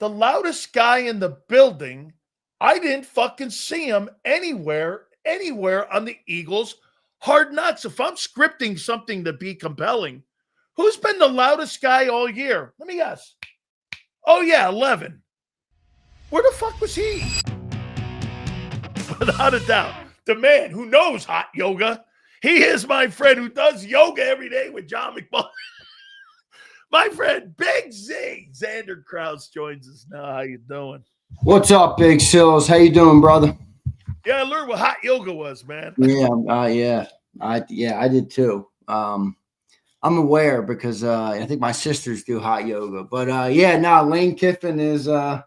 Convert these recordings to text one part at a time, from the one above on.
the loudest guy in the building, I didn't fucking see him anywhere on the Eagles' Hard Knocks. If I'm scripting something to be compelling, who's been the loudest guy all year? Let me guess. Oh, yeah, 11. Where the fuck was he? Without a doubt, the man who knows hot yoga. He is my friend who does yoga every day with John McMullen. My friend, Big Z, Zander Krause joins us now. How you doing? What's up, Big Silz? How you doing, brother? Yeah, I learned what hot yoga was, man. Yeah, I did too. I'm aware because I think my sisters do hot yoga. But Lane Kiffin is. I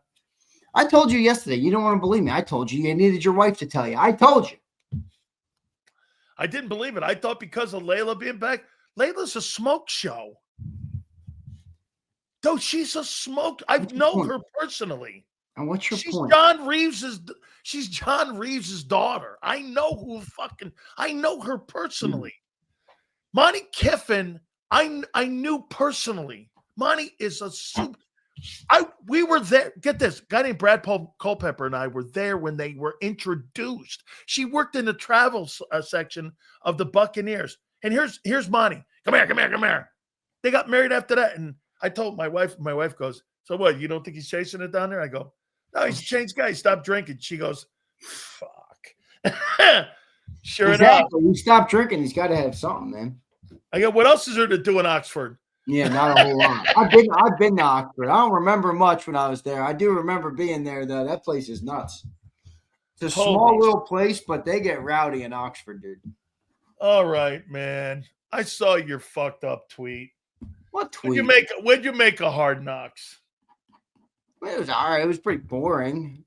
told you yesterday. You don't want to believe me. I told you. You needed your wife to tell you. I told you. I didn't believe it. I thought because of Layla being back, Layla's a smoke show. Though she's a smoke. I know her personally. And what's your point? She's John Reeves' daughter. I know her personally. Monty Kiffin, I knew personally. Monty is a super. We were there. Get this. A guy named Brad Culpepper and I were there when they were introduced. She worked in the travel section of the Buccaneers. And here's Monty. Come here. They got married after that. And I told my wife goes, so what, you don't think he's chasing it down there? I go, no, he's a changed guy. He stopped drinking. She goes, fuck. Sure enough. He stopped drinking. He's got to have something, man. I go, what else is there to do in Oxford? Yeah, not a whole lot. I've been to Oxford. I don't remember much when I was there. I do remember being there, though. That place is nuts. It's a small little place, but they get rowdy in Oxford, dude. All right, man. I saw your fucked up tweet. What tweet? When'd you make a Hard Knocks? It was all right. It was pretty boring.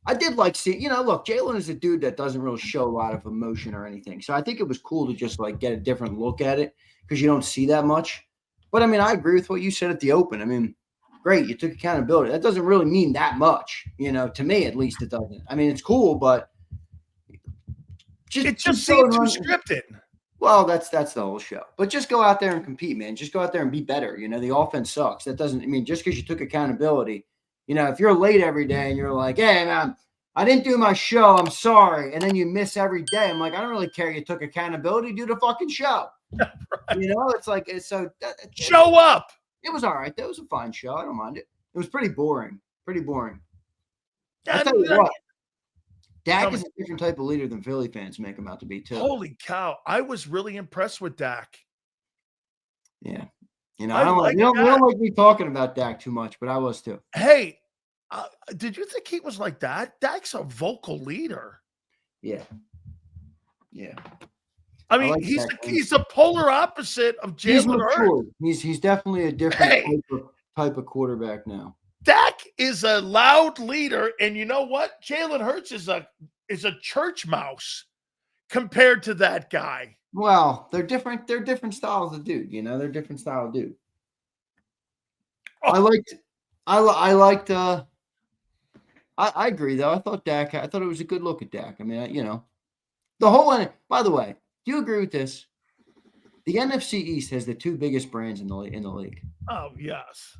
I did like see, look, Jalen is a dude that doesn't really show a lot of emotion or anything. So I think it was cool to just like get a different look at it because you don't see that much. But I mean, I agree with what you said at the open. I mean, great, you took accountability. That doesn't really mean that much, to me at least it doesn't. I mean, it's cool, but it just seems too scripted. Well, that's the whole show. But just go out there and compete, man. Just go out there and be better. The offense sucks. That doesn't, just because you took accountability, if you're late every day and you're like, hey, man, I didn't do my show. I'm sorry. And then you miss every day. I'm like, I don't really care. You took accountability. Do the fucking show. Right. It's like, it's so. Show up. It was all right. That was a fine show. I don't mind it. It was pretty boring. Yeah, I'll tell you what. Dak is a different type of leader than Philly fans make him out to be, too. Holy cow. I was really impressed with Dak. Yeah. I don't like me talking about Dak too much, but I was too. Hey, did you think he was like that? Dak's a vocal leader. Yeah. I mean, he's the polar opposite of Jalen Hurts. He's definitely a different type of quarterback now. Dak is a loud leader, and you know what? Jalen Hurts is a church mouse compared to that guy. Well, they're different. They're different styles of dude. They're different style of dude. Oh. I agree though. I thought it was a good look at Dak. I mean, the whole. By the way, do you agree with this? The NFC East has the two biggest brands in the league. Oh yes.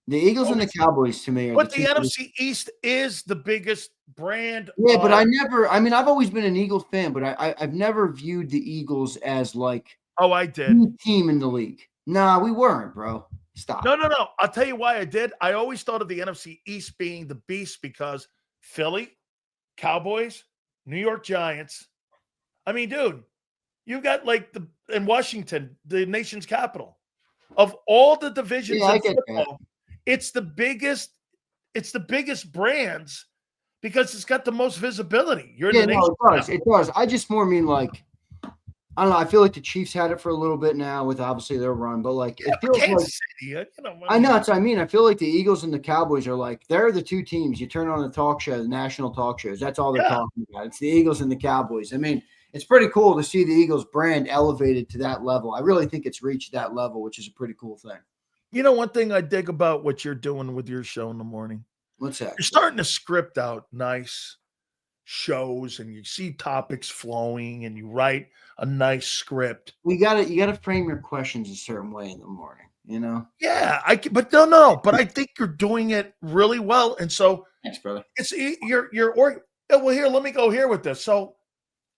The Eagles and the Cowboys, to me, are but the NFC East is the biggest brand. Yeah, but I've always been an Eagles fan, but I've never viewed the Eagles as like I did. The team in the league. Nah, we weren't, bro. Stop. No. I'll tell you why I did. I always thought of the NFC East being the beast because Philly, Cowboys, New York Giants. I mean, dude, you got in Washington, the nation's capital. Of all the divisions in football, it's the biggest brands because it's got the most visibility. It does. I just more mean like, I don't know. I feel like the Chiefs had it for a little bit now with obviously their run, but like it feels Kansas City, I know that's what I mean. I feel like the Eagles and the Cowboys are like they're the two teams. You turn on the talk show, the national talk shows. That's all they're talking about. It's the Eagles and the Cowboys. I mean, it's pretty cool to see the Eagles brand elevated to that level. I really think it's reached that level, which is a pretty cool thing. One thing I dig about what you're doing with your show in the morning. What's that? You're starting to script out nice shows and you see topics flowing and you write a nice script. You got to frame your questions a certain way in the morning. Yeah, but no. But I think you're doing it really well, and so Thanks, brother. it's well. Here, let me go here with this. So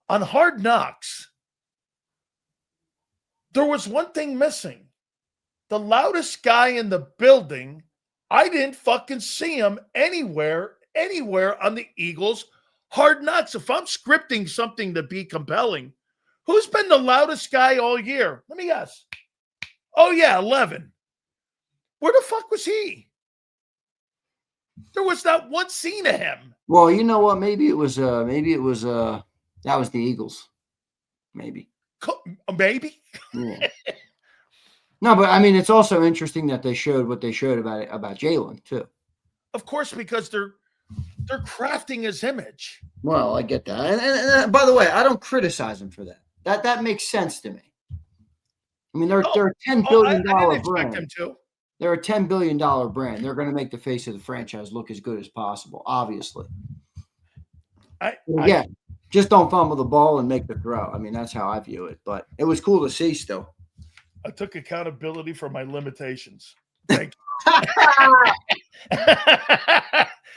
on Hard Knocks, there was one thing missing. The loudest guy in the building, I didn't fucking see him anywhere on the Eagles' Hard Knocks. If I'm scripting something to be compelling, who's been the loudest guy all year? Let me guess. Oh, yeah, 11. Where the fuck was he? There was not one scene of him. Well, you know what? Maybe it was that was the Eagles. Maybe. Maybe? Yeah. No, but I mean, it's also interesting that they showed what they showed about Jalen too. Of course, because they're crafting his image. Well, I get that, and by the way, I don't criticize him for that. That makes sense to me. I mean, they're a $10 billion brand. They're a $10 billion brand. They're going to make the face of the franchise look as good as possible. Obviously, just don't fumble the ball and make the throw. I mean, that's how I view it. But it was cool to see still. I took accountability for my limitations. Thank you.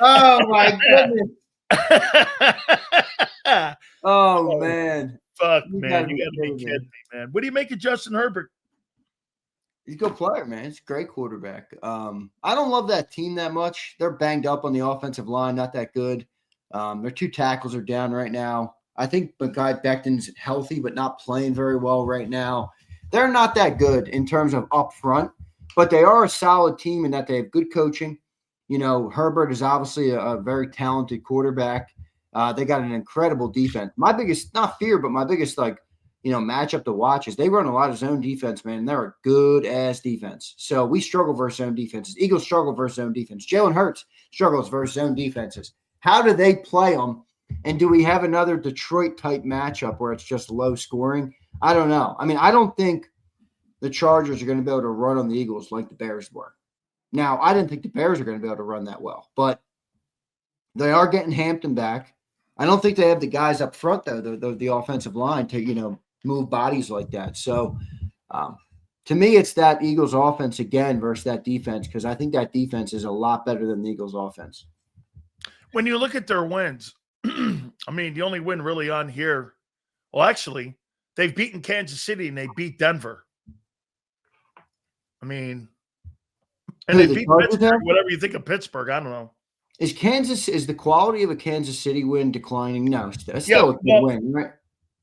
Oh, my goodness. Oh, man. Fuck, man. You got to be kidding me, man. What do you make of Justin Herbert? He's a good player, man. He's a great quarterback. I don't love that team that much. They're banged up on the offensive line, not that good. Their 2 tackles are down right now. I think Mekhi Becton's healthy but not playing very well right now. They're not that good in terms of up front, but they are a solid team in that they have good coaching. Herbert is obviously a very talented quarterback. They got an incredible defense. My biggest, not fear, but my biggest, matchup to watch is they run a lot of zone defense, man, and they're a good-ass defense. So we struggle versus zone defenses. Eagles struggle versus zone defense. Jalen Hurts struggles versus zone defenses. How do they play them? And do we have another Detroit-type matchup where it's just low scoring? I don't know. I mean, I don't think the Chargers are going to be able to run on the Eagles like the Bears were. Now, I didn't think the Bears are going to be able to run that well, but they are getting Hampton back. I don't think they have the guys up front, though, the offensive line to, move bodies like that. So, to me, it's that Eagles offense again versus that defense because I think that defense is a lot better than the Eagles offense. When you look at their wins, I mean, the only win really on here, well, actually, they've beaten Kansas City and they beat Denver. I mean, and they beat Pittsburgh, whatever you think of Pittsburgh. I don't know. Is the quality of a Kansas City win declining? No, it's still a good win, right?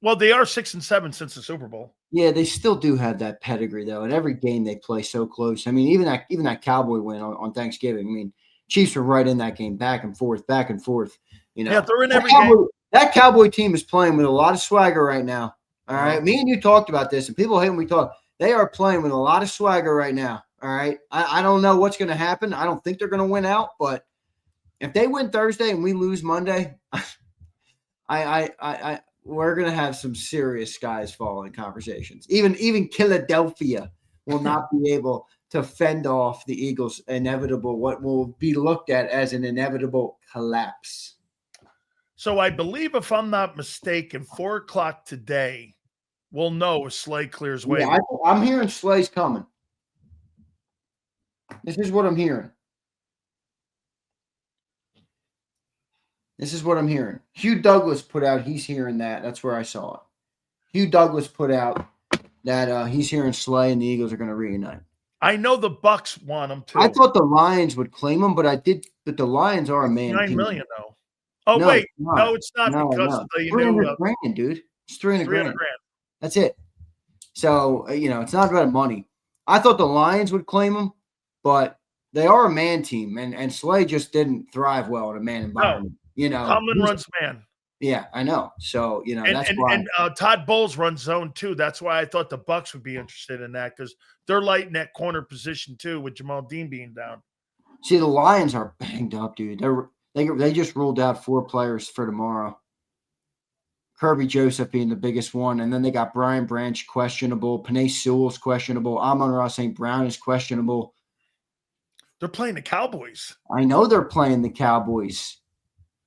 Well, they are 6-7 since the Super Bowl. Yeah, they still do have that pedigree, though. And every game they play so close. I mean, even that Cowboy win on Thanksgiving. I mean, Chiefs are right in that game, back and forth. Yeah, they're in every game. That Cowboy team is playing with a lot of swagger right now. All right, me and you talked about this, and people hate when we talk. They are playing with a lot of swagger right now. All right, I don't know what's going to happen. I don't think they're going to win out, but if they win Thursday and we lose Monday, we're going to have some serious skies falling conversations. Even Philadelphia will not be able to fend off the Eagles' what will be looked at as an inevitable collapse. So I believe, if I'm not mistaken, 4:00 today, we'll know if Slay clears way. Yeah, I'm hearing Slay's coming. This is what I'm hearing. Hugh Douglas put out he's hearing that. That's where I saw it. Hugh Douglas put out that he's hearing Slay and the Eagles are going to reunite. I know the Bucks want him too. I thought the Lions would claim him, but the Lions are a man. $9 million though. Oh no, wait, no, it's not because of the $300,000, dude. It's $300,000. That's it. So it's not about money. I thought the Lions would claim him, but they are a man team, and Slay just didn't thrive well in a man environment. Tomlin runs man. Yeah, I know. So that's why. And Todd Bowles runs zone too. That's why I thought the Bucks would be interested in that because they're light in that corner position too, with Jamal Dean being down. See, the Lions are banged up, dude. They just ruled out 4 players for tomorrow. Kirby Joseph being the biggest one, and then they got Brian Branch questionable, Penei Sewell's questionable, Amon-Ra St. Brown is questionable. They're playing the Cowboys. I know they're playing the Cowboys.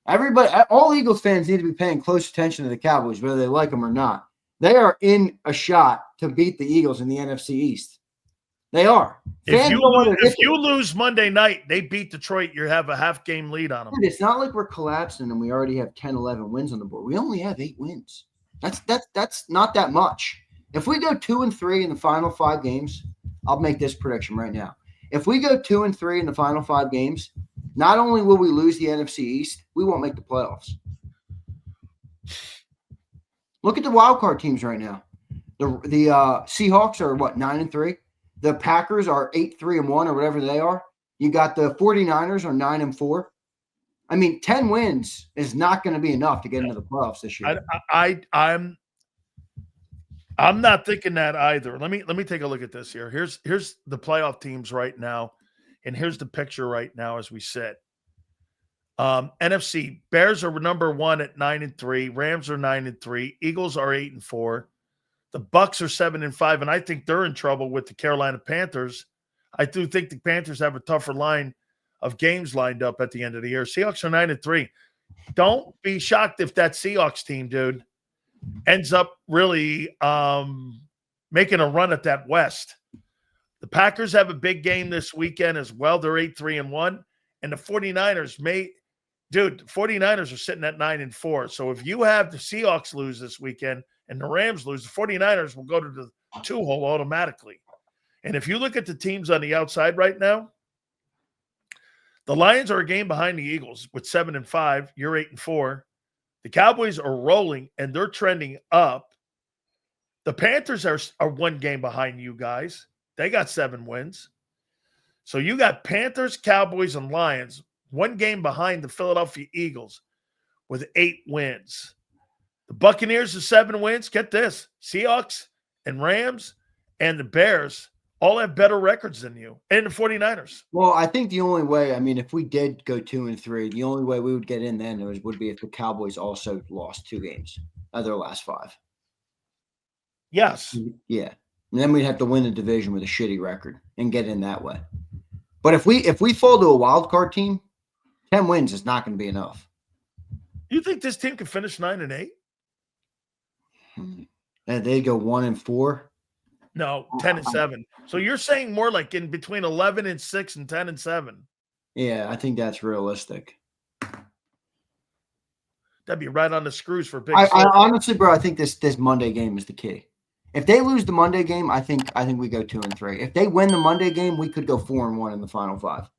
Everybody, all Eagles fans need to be paying close attention to the Cowboys, whether they like them or not. They are in a shot to beat the Eagles in the NFC East. They are. If you lose Monday night, they beat Detroit, you have a half game lead on them. Dude, it's not like we're collapsing and we already have 10, 11 wins on the board. We only have 8 wins. That's not that much. If we go 2-3 in the final 5 games, I'll make this prediction right now. If we go 2-3 in the final 5 games, not only will we lose the NFC East, we won't make the playoffs. Look at the wild card teams right now. The Seahawks are 9-3. The Packers are 8-3-1 or whatever they are. You got the 49ers are 9-4. I mean, 10 wins is not going to be enough to get into the playoffs this year. I'm not thinking that either. Let me take a look at this here. Here's the playoff teams right now, and here's the picture right now as we sit. NFC Bears are number 1 at 9-3. Rams are 9-3. Eagles are 8-4. The Bucks are 7-5, and I think they're in trouble with the Carolina Panthers. I do think the Panthers have a tougher line of games lined up at the end of the year. Seahawks are 9-3. Don't be shocked if that Seahawks team, dude, ends up really making a run at that West. The Packers have a big game this weekend as well. They're 8-3-1, and the 49ers the 49ers are sitting at 9-4. So if you have the Seahawks lose this weekend and the Rams lose, the 49ers will go to the 2-hole automatically. And if you look at the teams on the outside right now, the Lions are a game behind the Eagles with 7-5. You're 8-4. The Cowboys are rolling, and they're trending up. The Panthers are 1 game behind you guys. They got 7 wins. So you got Panthers, Cowboys, and Lions 1 game behind the Philadelphia Eagles with 8 wins. The Buccaneers are 7 wins. Get this. Seahawks and Rams and the Bears all have better records than you, and the 49ers. Well, I think the only way, if we did go 2-3, the only way we would get in then would be if the Cowboys also lost 2 games out of their last 5. Yes. Yeah. And then we'd have to win the division with a shitty record and get in that way. But if we fall to a wild card team, 10 wins is not going to be enough. You think this team can finish 9-8? And they go 1-4. No, 10-7. So you're saying more like in between 11-6 and 10-7. Yeah, I think that's realistic. That'd be right on the screws for big. I honestly, bro, I think this Monday game is the key. If they lose the Monday game, I think we go 2-3. If they win the Monday game, we could go 4-1 in the final 5. Let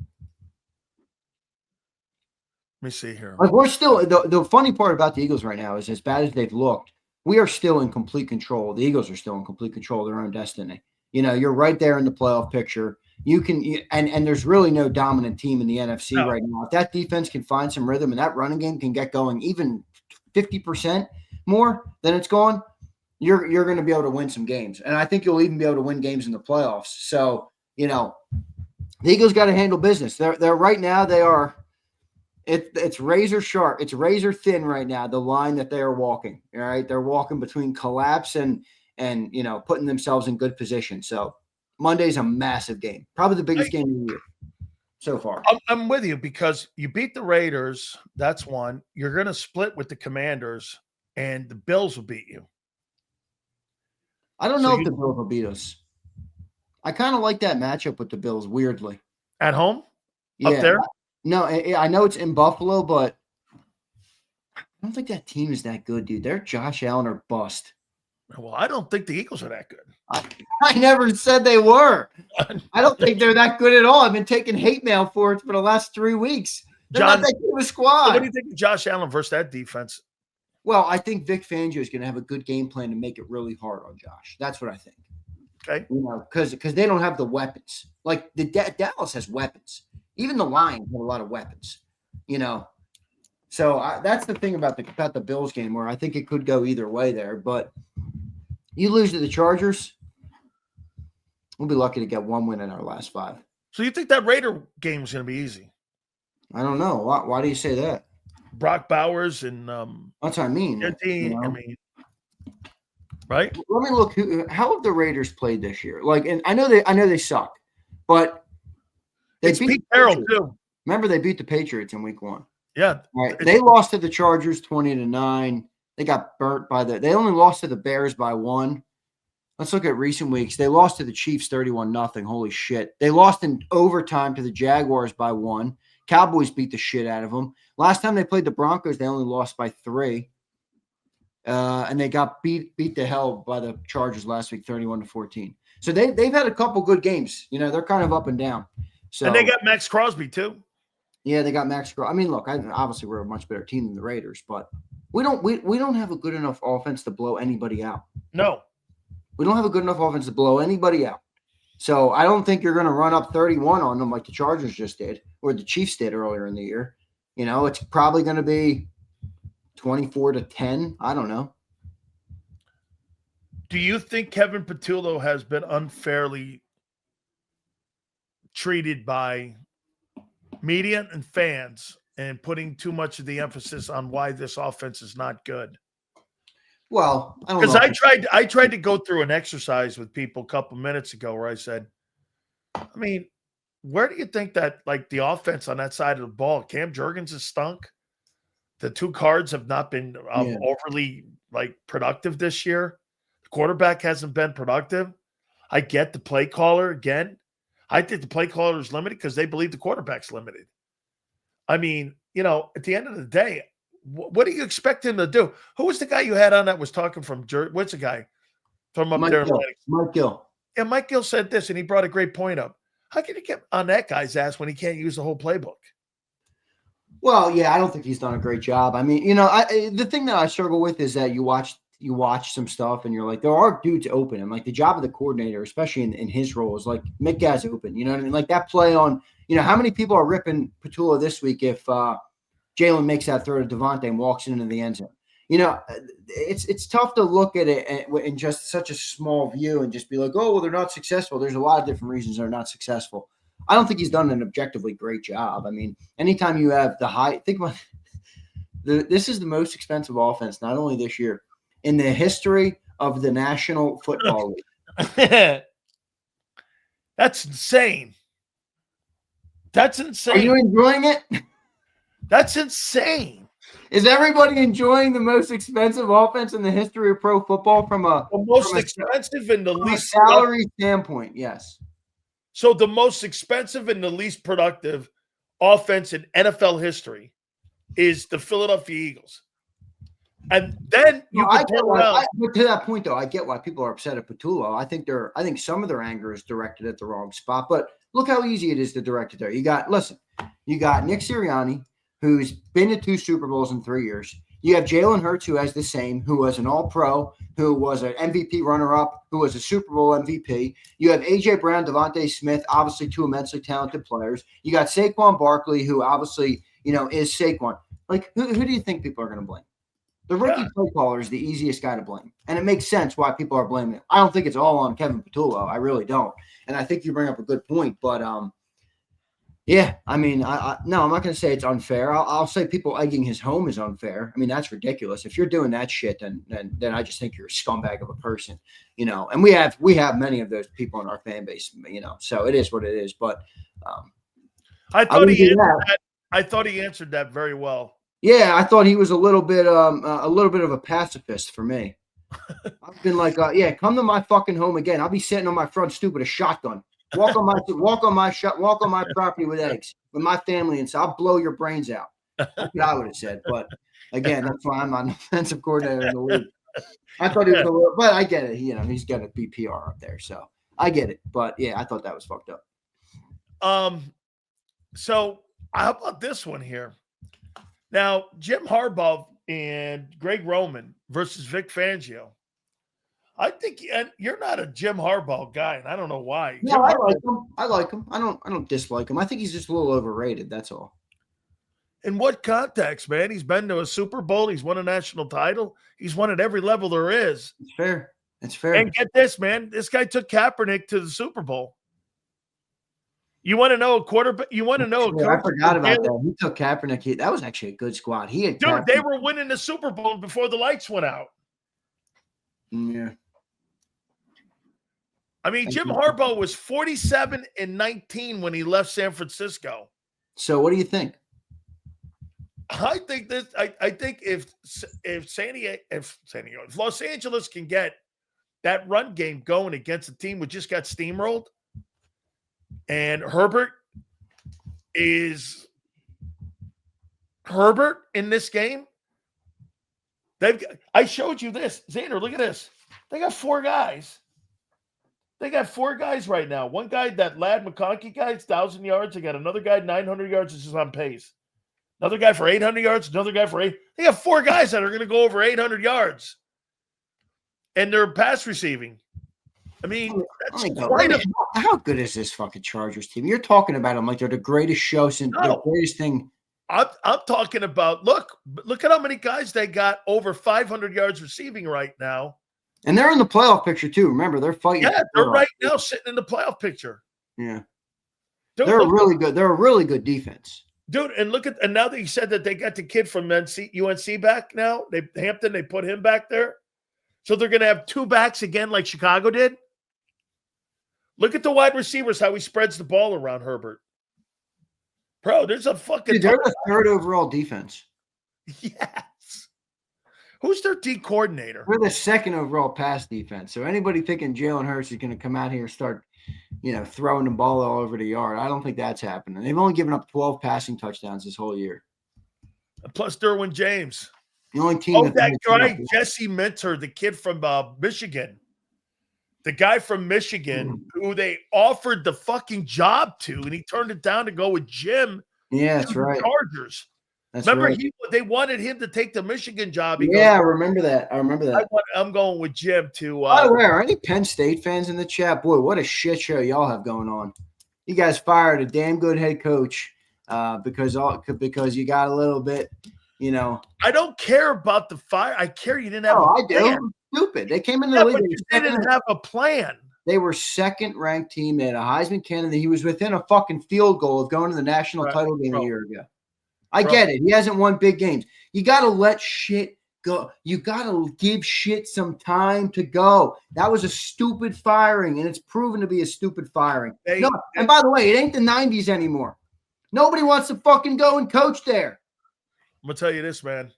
me see here. Like we're still the funny part about the Eagles right now is as bad as they've looked, we are still in complete control. The Eagles are still in complete control of their own destiny. You're right there in the playoff picture. And there's really no dominant team in the NFC right now. If that defense can find some rhythm and that running game can get going even 50% more than it's gone, you're going to be able to win some games. And I think you'll even be able to win games in the playoffs. So, the Eagles got to handle business. They're right now, they are it's razor sharp. It's razor thin right now, the line that they are walking. All right. They're walking between collapse and putting themselves in good position. So Monday's a massive game, probably the biggest game of the year so far. I'm with you because you beat the Raiders. That's one. You're going to split with the Commanders, and the Bills will beat you. I don't know if the Bills will beat us. I kind of like that matchup with the Bills, weirdly. At home? Yeah. Up there? No, I know it's in Buffalo, but I don't think that team is that good, dude. They're Josh Allen or bust. Well, I don't think the Eagles are that good. I never said they were. I don't think they're that good at all. I've been taking hate mail for it for the last 3 weeks. They're not that good of a squad. What do you think of Josh Allen versus that defense? Well, I think Vic Fangio is going to have a good game plan to make it really hard on Josh. That's what I think. Okay. Because they don't have the weapons. Like Dallas has weapons. Even the Lions have a lot of weapons. So that's the thing about the Bills game where I think it could go either way there. But you lose to the Chargers, we'll be lucky to get 1 win in our last 5. So you think that Raider game is going to be easy? I don't know. Why do you say that? Brock Bowers and that's what I mean. Right? Let me look. How have the Raiders played this year? And I know they suck, but they beat Pete Carroll too. Remember, they beat the Patriots in Week 1. Yeah. All right. They lost to the Chargers 20-9. They got burnt by they only lost to the Bears by 1. Let's look at recent weeks. They lost to the Chiefs 31-0. Holy shit. They lost in overtime to the Jaguars by 1. Cowboys beat the shit out of them. Last time they played the Broncos, they only lost by 3. And they got beat the hell by the Chargers last week, 31-14. So they've had a couple good games. They're kind of up and down. So, and they got Max Crosby too. Yeah, they got Max Crosby. I mean, look, obviously we're a much better team than the Raiders, but we don't have a good enough offense to blow anybody out. No. We don't have a good enough offense to blow anybody out. So I don't think you're going to run up 31 on them like the Chargers just did or the Chiefs did earlier in the year. It's probably going to be 24-10. I don't know. Do you think Kevin Patullo has been unfairly treated by media and fans and putting too much of the emphasis on why this offense is not good? Well, I don't know. Because I tried to go through an exercise with people a couple minutes ago where I said, I mean, where do you think that the offense on that side of the ball, Cam Jurgens has stunk. The 2 cards have not been overly productive this year. The quarterback hasn't been productive. I get the play caller again. I think the play caller is limited because they believe the quarterback's limited. I mean, at the end of the day, what do you expect him to do? Who was the guy you had on that was talking from what's the guy from up there? Mike Gill. Yeah, Mike Gill said this, and he brought a great point up. How can you get on that guy's ass when he can't use the whole playbook? Well, yeah, I don't think he's done a great job. I mean, the thing that I struggle with is that you watch some stuff and you're like, there are dudes open. And the job of the coordinator, especially in his role, is make guys open. You know what I mean? That play on, how many people are ripping Patullo this week if Jalen makes that throw to Devontae and walks into the end zone? It's tough to look at it in just such a small view and just be like, oh, well, they're not successful. There's a lot of different reasons they're not successful. I don't think he's done an objectively great job. I mean, anytime you have think about this is the most expensive offense, not only this year, in the history of the National Football League. That's insane. That's insane. Are you enjoying it? That's insane. Is everybody enjoying the most expensive offense in the history of pro football from the most expensive and the least salary standpoint? Yes. So the most expensive and the least productive offense in NFL history is the Philadelphia Eagles. And then but to that point, though, I get why people are upset at Patullo. I think some of their anger is directed at the wrong spot. But look how easy it is to direct it there. You got Nick Sirianni, who's been to 2 Super Bowls in 3 years. You have Jalen Hurts, who has the same, who was an All-Pro, who was an MVP runner-up, who was a Super Bowl MVP. You have A.J. Brown, Devontae Smith, obviously 2 immensely talented players. You got Saquon Barkley, who obviously, is Saquon. Who do you think people are going to blame? The rookie play caller is the easiest guy to blame. And it makes sense why people are blaming him. I don't think it's all on Kevin Patullo. I really don't. And I think you bring up a good point. But, yeah, I mean, no, I'm not going to say it's unfair. I'll say people egging his home is unfair. I mean, that's ridiculous. If you're doing that shit, then I just think you're a scumbag of a person, And we have many of those people in our fan base, So it is what it is. But I thought he answered that very well. Yeah, I thought he was a little bit of a pacifist for me. I've been like, come to my fucking home again. I'll be sitting on my front stoop with a shotgun. Walk on my property with eggs with my family, and so I'll blow your brains out. That's what I would have said. But again, that's why I'm an offensive coordinator in the league. I thought he was a little, but I get it. He's got to be PR up there, so I get it. But yeah, I thought that was fucked up. So how about this one here? Now, Jim Harbaugh and Greg Roman versus Vic Fangio. I think you're not a Jim Harbaugh guy, and I don't know why. No, I like him. I don't dislike him. I think he's just a little overrated. That's all. In what context, man? He's been to a Super Bowl. He's won a national title. He's won at every level there is. It's fair. It's fair. And get this, man. This guy took Kaepernick to the Super Bowl. You want to know a quarterback? You want to know? I forgot about that. He took Kaepernick. That was actually a good squad. They were winning the Super Bowl before the lights went out. Yeah. I mean, Jim Harbaugh was 47-19 when he left San Francisco. So, what do you think? I think if Los Angeles can get that run game going against a team who just got steamrolled. And Herbert in this game. I showed you this. Zander, look at this. They got 4 guys. They got 4 guys right now. One guy, that Lad McConkey guy, it's 1,000 yards. They got another guy, 900 yards. This is on pace. Another guy for 800 yards. Another guy for 8. They have 4 guys that are going to go over 800 yards. And they're pass receiving. I mean, that's how good is this fucking Chargers team? You're talking about them like they're the greatest show since the greatest thing. I'm talking about, look at how many guys they got over 500 yards receiving right now. And they're in the playoff picture too. Remember, they're fighting. Yeah, they're right now sitting in the playoff picture. Yeah. Dude, they're really good. They're a really good defense. Dude, and now that you said that they got the kid from UNC back now, they put him back there. So they're going to have 2 backs again like Chicago did. Look at the wide receivers, how he spreads the ball around Herbert. Bro, there's a fucking... Dude, they're the 3rd overall defense. Yes. Who's their D coordinator? We're the 2nd overall pass defense. So anybody thinking Jalen Hurts is going to come out here and start, throwing the ball all over the yard, I don't think that's happening. They've only given up 12 passing touchdowns this whole year. Plus Derwin James. The only team that guy, Jesse Minter, the kid from Michigan. The guy from Michigan who they offered the fucking job to, and he turned it down to go with Jim. Yeah, that's right. Chargers. That's remember, right. They wanted him to take the Michigan job. I remember that. I'm going with Jim to. By the way, are any Penn State fans in the chat? Boy, what a shit show y'all have going on. You guys fired a damn good head coach because you got a little bit, I don't care about the fire. I care you didn't have. I do. Stupid. They came in the league. But you didn't have a plan. They were 2nd ranked team. They had a Heisman candidate. He was within a fucking field goal of going to the national title game a year ago. I get it. He hasn't won big games. You got to let shit go. You got to give shit some time to go. That was a stupid firing, and it's proven to be a stupid firing. And by the way, it ain't the 90s anymore. Nobody wants to fucking go and coach there. I'm going to tell you this, man.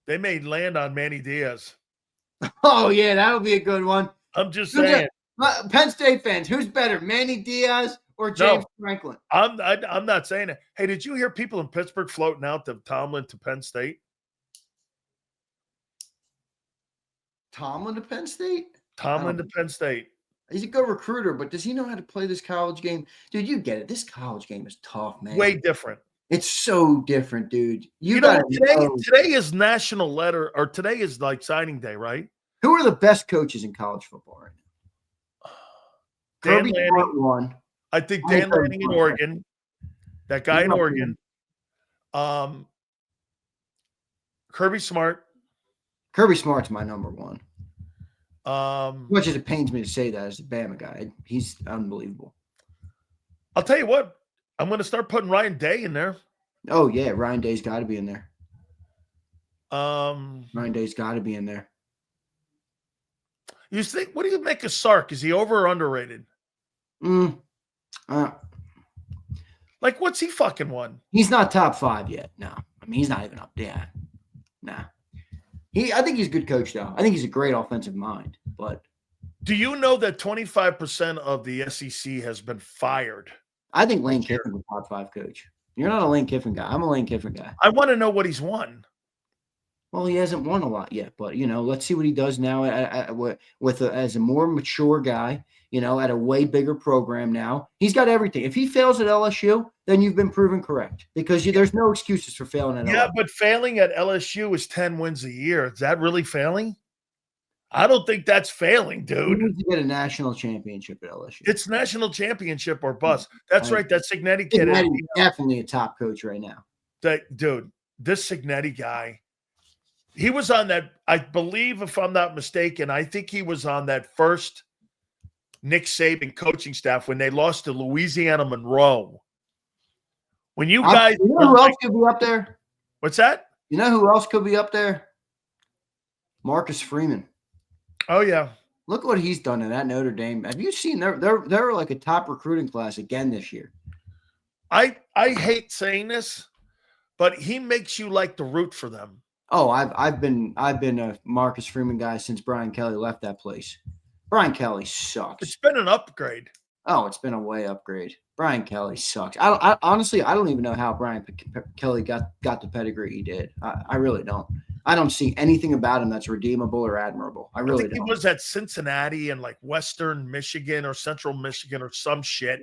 They made land on Manny Diaz. Oh, yeah, that'll be a good one. I'm just saying. Penn State fans, who's better, Manny Diaz or James Franklin? I'm not saying it. Hey, did you hear people in Pittsburgh floating out the Tomlin to Penn State? Tomlin to Penn State? Tomlin to Penn State. He's a good recruiter, but does he know how to play this college game? Dude, you get it. This college game is tough, man. Way different. It's so different, dude. Today is national letter, or today is like signing day, right? Who are the best coaches in college football right now? Dan Lanning won. I think Dan Lanning in Oregon. That guy in Oregon. Kirby Smart. Kirby Smart's my number 1. As much as it pains me to say that as a Bama guy, he's unbelievable. I'll tell you what. I'm going to start putting Ryan Day in there. Oh, yeah. Ryan Day's got to be in there. Ryan Day's got to be in there. You think, what do you make of Sark? Is he over or underrated? Like, what's he fucking won? He's not top 5 yet. No. I mean, he's not even up there. Nah. I think he's a good coach, though. I think he's a great offensive mind. But do you know that 25% of the SEC has been fired? I think Lane Kiffin's a top 5 coach. You're not a Lane Kiffin guy. I'm a Lane Kiffin guy. I want to know what he's won. Well, he hasn't won a lot yet, but let's see what he does now as a more mature guy. At a way bigger program now. He's got everything. If he fails at LSU, then you've been proven correct because there's no excuses for failing at LSU. Yeah, but failing at LSU is 10 wins a year. Is that really failing? I don't think that's failing, dude. He needs to get a national championship at LSU. It's national championship or bust. That's right. That Cignetti kid is definitely a top coach right now. Dude, this Cignetti guy, he was on that, I believe, if I'm not mistaken, I think he was on that first Nick Saban coaching staff when they lost to Louisiana Monroe. When you guys, who else could be up there? What's that? You know who else could be up there? Marcus Freeman. Oh yeah, look what he's done in that Notre Dame. Have you seen they're like a top recruiting class again this year? I hate saying this, but he makes you like to root for them. Oh, I've been a Marcus Freeman guy since Brian Kelly left that place. Brian Kelly sucks. It's been an upgrade. Oh, it's been a way upgrade. Brian Kelly sucks. Honestly, I don't even know how Brian Kelly got the pedigree he did. I really don't. I don't see anything about him that's redeemable or admirable. I really don't. He was at Cincinnati and like Western Michigan or Central Michigan or some shit.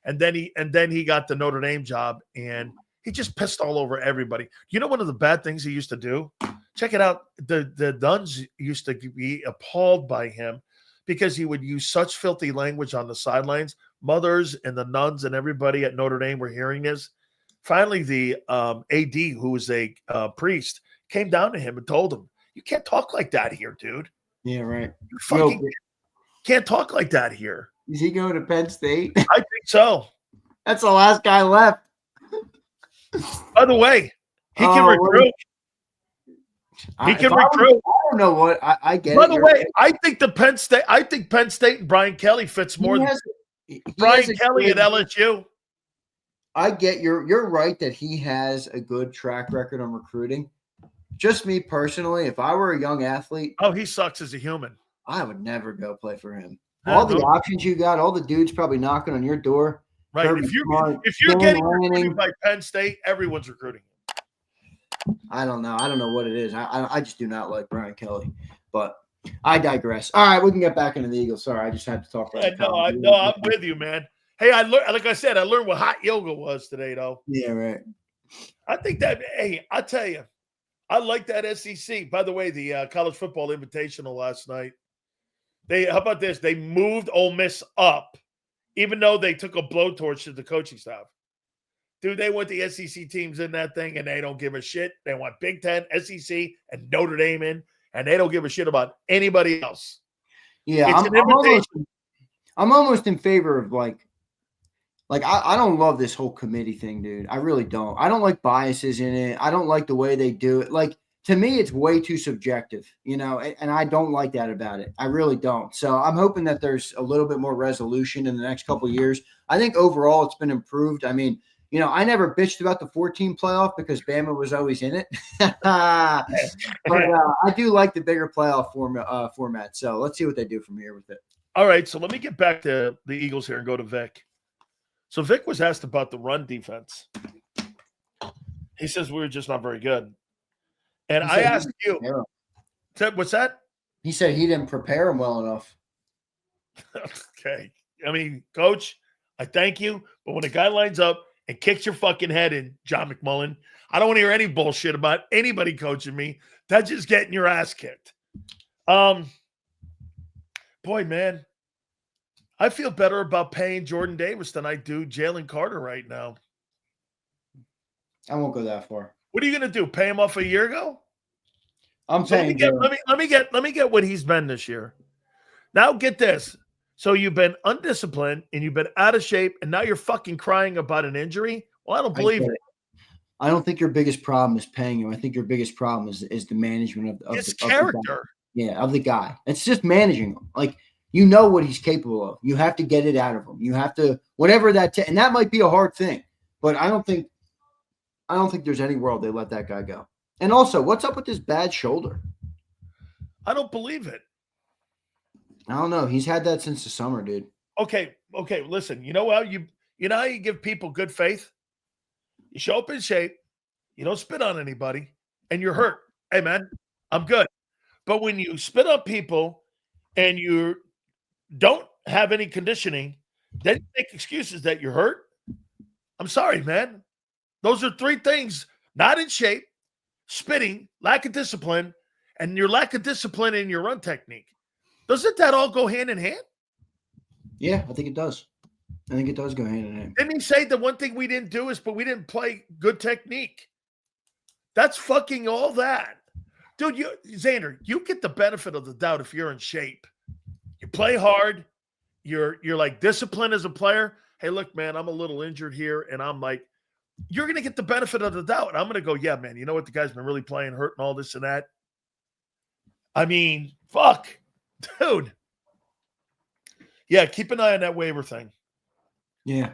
And then he got the Notre Dame job and he just pissed all over everybody. You know, one of the bad things he used to do? Check it out. The nuns used to be appalled by him because he would use such filthy language on the sidelines. Mothers and the nuns and everybody at Notre Dame were hearing this. Finally, the AD, who was a priest, came down to him and told him, "You can't talk like that here, dude. Yeah, right. You fucking can't talk like that here." Is he going to Penn State? I think so. That's the last guy left. By the way, he can recruit. He can recruit. I don't know what I get. By the way, I think Penn State and Brian Kelly fits more than Brian Kelly at LSU. I get you're right that he has a good track record on recruiting. Just me personally, if I were a young athlete, he sucks as a human. I would never go play for him. All the options you got, all the dudes probably knocking on your door. Right. If you're getting recruited by Penn State, everyone's recruiting. I don't know. I don't know what it is. I just do not like Brian Kelly. But I digress. All right, we can get back into the Eagles. Sorry, I just had to talk about No, I'm with you, man. Hey, I learned what hot yoga was today, though. Yeah, right. I think that. Hey, I tell you, I like that SEC. By the way, the College Football Invitational last night. How about this? They moved Ole Miss up, even though they took a blowtorch to the coaching staff. Dude, they want the SEC teams in that thing, and they don't give a shit. They want Big Ten, SEC, and Notre Dame in, and they don't give a shit about anybody else. Yeah, I'm almost in favor of like I don't love this whole committee thing, dude. I really don't. I don't like biases in it. I don't like the way they do it. Like, to me, it's way too subjective, and I don't like that about it. I really don't. So I'm hoping that there's a little bit more resolution in the next couple of years. I think overall it's been improved. I mean, I never bitched about the 14 playoff because Bama was always in it. But I do like the bigger playoff format. So let's see what they do from here with it. All right, so let me get back to the Eagles here and go to Vic. So Vic was asked about the run defense. He says we were just not very good. And I asked you, what's that? He said he didn't prepare him well enough. Okay. I mean, Coach, I thank you. But when a guy lines up and kicks your fucking head in, John McMullen, I don't want to hear any bullshit about anybody coaching me. That's just getting your ass kicked. Boy, man, I feel better about paying Jordan Davis than I do Jalen Carter right now. I won't go that far. What are you going to do? Pay him off a year ago? I'm saying let me get what he's been this year. Now get this. So you've been undisciplined and you've been out of shape, and now you're fucking crying about an injury? Well, I don't believe it. I don't think your biggest problem is paying him. I think your biggest problem is the management of his character. Of the guy. It's just managing him. Like, what he's capable of. You have to get it out of him. You have to whatever that and that might be a hard thing, but I don't think there's any world they let that guy go. And also, what's up with this bad shoulder? I don't believe it. I don't know. He's had that since the summer, dude. Okay. Listen, you know how you give people good faith? You show up in shape, you don't spit on anybody, and you're hurt. Hey, man, I'm good. But when you spit on people and you don't have any conditioning, then you make excuses that you're hurt. I'm sorry, man. Those are three things: not in shape, spitting, lack of discipline, and your lack of discipline in your run technique. Doesn't that all go hand in hand? Yeah, I think it does. I think it does go hand in hand. Didn't he say the one thing we didn't do is, but we didn't play good technique? That's fucking all that. Dude, Zander, you get the benefit of the doubt if you're in shape. You play hard. You're like disciplined as a player. Hey, look, man, I'm a little injured here, and I'm like, you're going to get the benefit of the doubt. I'm going to go, yeah, man, you know what? The guy's been really playing hurt and all this and that. I mean, fuck. Dude. Yeah, keep an eye on that waiver thing. Yeah.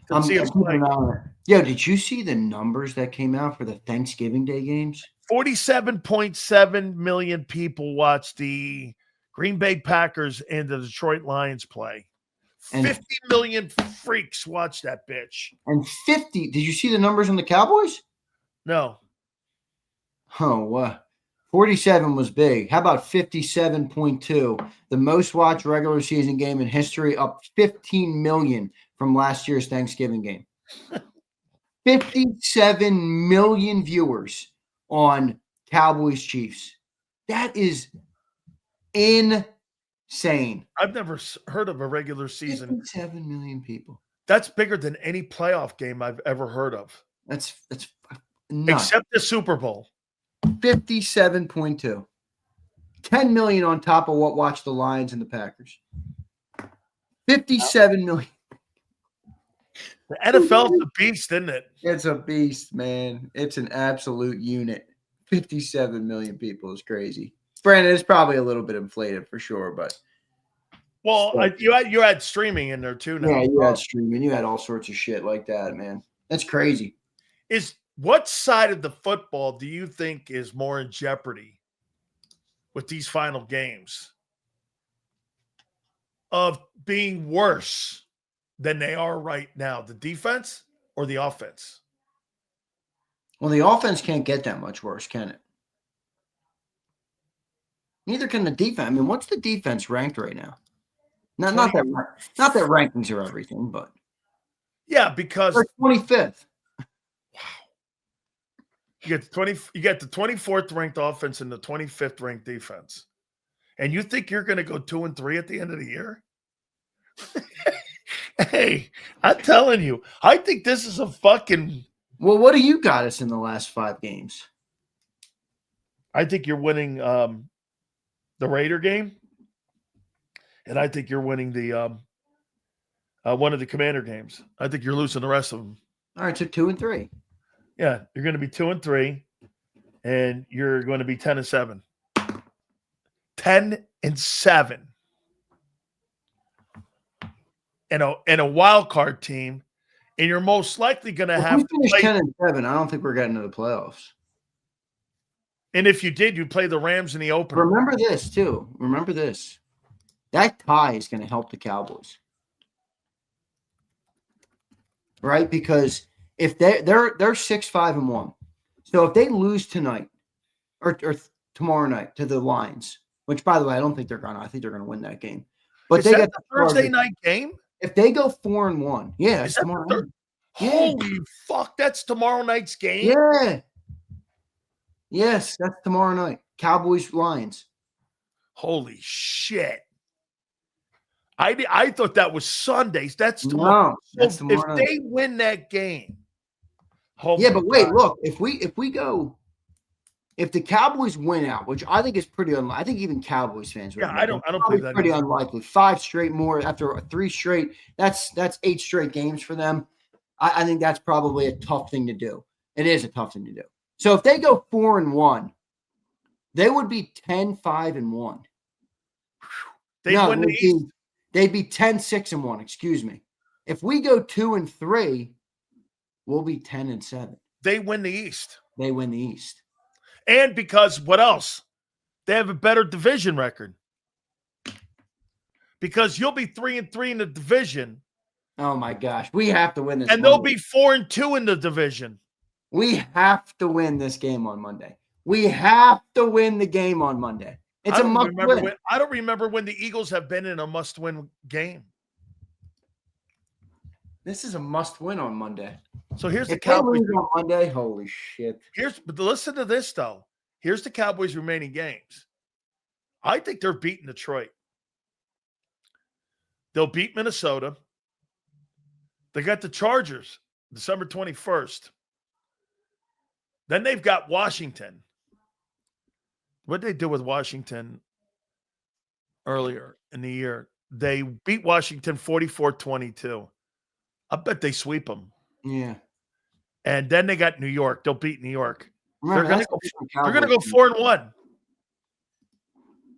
Yo, did you see the numbers that came out for the Thanksgiving Day games? 47.7 million people watched the Green Bay Packers and the Detroit Lions play. And 50 million freaks watch that bitch. And 50. Did you see the numbers on the Cowboys? No. Oh, 47 was big. How about 57.2? The most watched regular season game in history, up 15 million from last year's Thanksgiving game. 57 million viewers on Cowboys Chiefs. That is insane. I've never heard of a regular season. 57 million people. That's bigger than any playoff game I've ever heard of. That's nuts. Except the Super Bowl. 57.2. 10 million on top of what watched the Lions and the Packers. 57 million. The NFL's a beast, isn't it? It's a beast, man. It's an absolute unit. 57 million people is crazy. Brandon, it's probably a little bit inflated for sure, but you had streaming in there too now. Yeah, you had streaming. You had all sorts of shit like that, man. That's crazy. What side of the football do you think is more in jeopardy with these final games of being worse than they are right now, the defense or the offense? Well, the offense can't get that much worse, can it? Neither can the defense. I mean, what's the defense ranked right now? Not that rankings are everything, but yeah, because they're 25th. You get the 24th ranked offense and the 25th ranked defense. And you think you're going to go 2-3 at the end of the year? Hey, I'm telling you, I think this is a fucking. Well, what do you got us in the last 5 games? I think you're winning the Raider game, and I think you're winning the one of the Commander games. I think you're losing the rest of them. All right, so 2-3. Yeah, you're going to be 2-3, and you're going to be 10-7. 10-7. And a wild card team, and you're most likely going to have to finish 10-7. I don't think we're getting to the playoffs. And if you did, you'd play the Rams in the opener. Remember this too. Remember this. That tie is going to help the Cowboys, right? Because if they're 6-5-1, so if they lose tonight or tomorrow night to the Lions, which by the way I don't think they're going to. I think they're going to win that game. But is that the Thursday night game? If they go 4-1, yeah, it's tomorrow night. Holy fuck, that's tomorrow night's game? Yeah. Yes, that's tomorrow night. Cowboys Lions. Holy shit. I thought that was Sundays. That's tomorrow. No, that's tomorrow night. If they win that game. Yeah, but wait, look, if the Cowboys win out, which I think is pretty unlikely. I think even Cowboys fans would. Yeah, I don't believe that. Pretty unlikely. 5 straight more after 3 straight. That's 8 straight games for them. I think that's probably a tough thing to do. It is a tough thing to do. So if they go 4-1, they would be 10-5-1. They'd be 10-6-1. Excuse me. If we go 2-3, we'll be 10-7. They win the East. They win the East. And because what else? They have a better division record. Because you'll be 3-3 in the division. Oh my gosh, we have to win this. And they'll be 4-2 in the division. We have to win this game on Monday. We have to win the game on Monday. It's a must-win. I don't remember when the Eagles have been in a must-win game. This is a must-win on Monday. So here's the Cowboys on Monday. Holy shit! But listen to this though. Here's the Cowboys' remaining games. I think they're beating Detroit. They'll beat Minnesota. They got the Chargers December 21st. Then they've got Washington. What did they do with Washington earlier in the year? They beat Washington 44-22. I bet they sweep them. Yeah. And then they got New York. They'll beat New York. Remember, they're going to go 4-1.